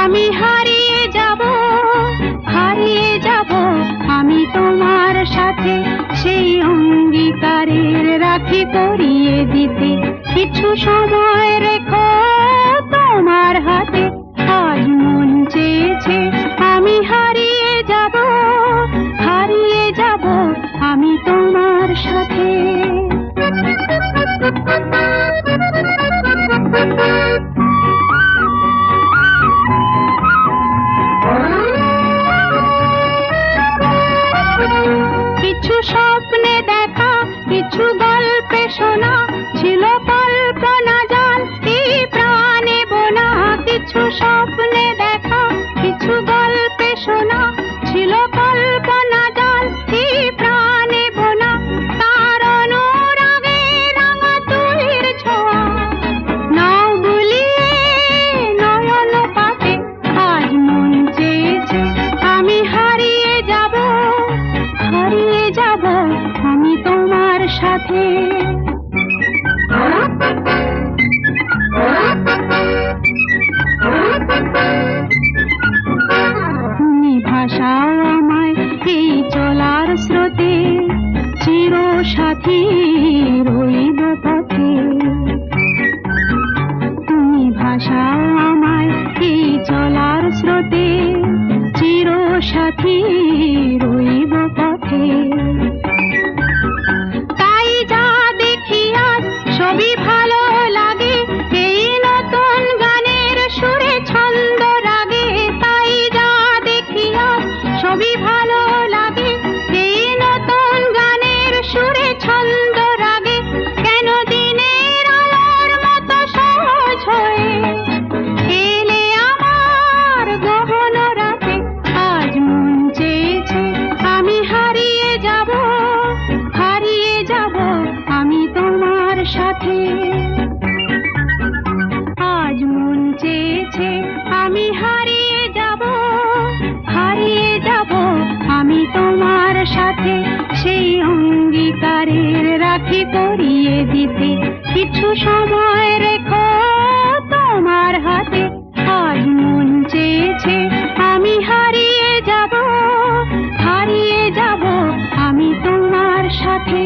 আমি হারিয়ে যাব, হারিয়ে যাব আমি তোমার সাথে, সেই অঙ্গীকারের রাখি পরিয়ে দিতে কিছু সময় রেখো তোমার হাতে। আজ মন চেয়েছে আমি হারিয়ে যাব, হারিয়ে যাব আমি তোমার সাথে। কিছু স্বপ্নে দেখা, কিছু গল্পে শোনা, ছিল কল্পনা জাল এই প্রাণে বোনা। কিছু স্বপ্নে দেখা, কিছু গল্পে শোনা, ছিল কল্পনা জাল এই প্রাণে বোনা। তার অনুরাগে রাঙা তুলির ছোঁয়া নাও বুলিয়ে নয়ন পাতে। আজ মন চেয়েছে আমি হারিয়ে যাব, হারিয়ে যাব আমি তোমার সাথে। তুমি ভাসাও আমায় এই চলার স্রোতে, চির সাথী রইব পথে। তুমি ভাসাও আমায় এই চলার স্রোতে, চির সাথী রইব পথে। তাই যা দেখি আজ সবই ভালো লাগে, এই নতুন গানের সুরে ছন্দ রাগে। তাই যা দেখি আজ সবই ভালো লাগে, এই নতুন গানের সুরে ছন্দ রাগে। কেন দিনের আলোর মতো সহজ হয়ে এলে আমার গহন রাতে। আজ মন চেয়েছে আমি হারিয়ে যাব, হারিয়ে যাব আমি তোমার সাথে। আজ মন চেয়েছে আমি হারিয়ে যাব, হারিয়ে যাব আমি তোমার সাথে, সেই অঙ্গীকারের রাখি পরিয়ে দিতে কিছু সময় রেখো তোমার হাতে। আজ মন চেয়েছে আমি হারিয়ে যাব, হারিয়ে যাব আমি তোমার সাথে।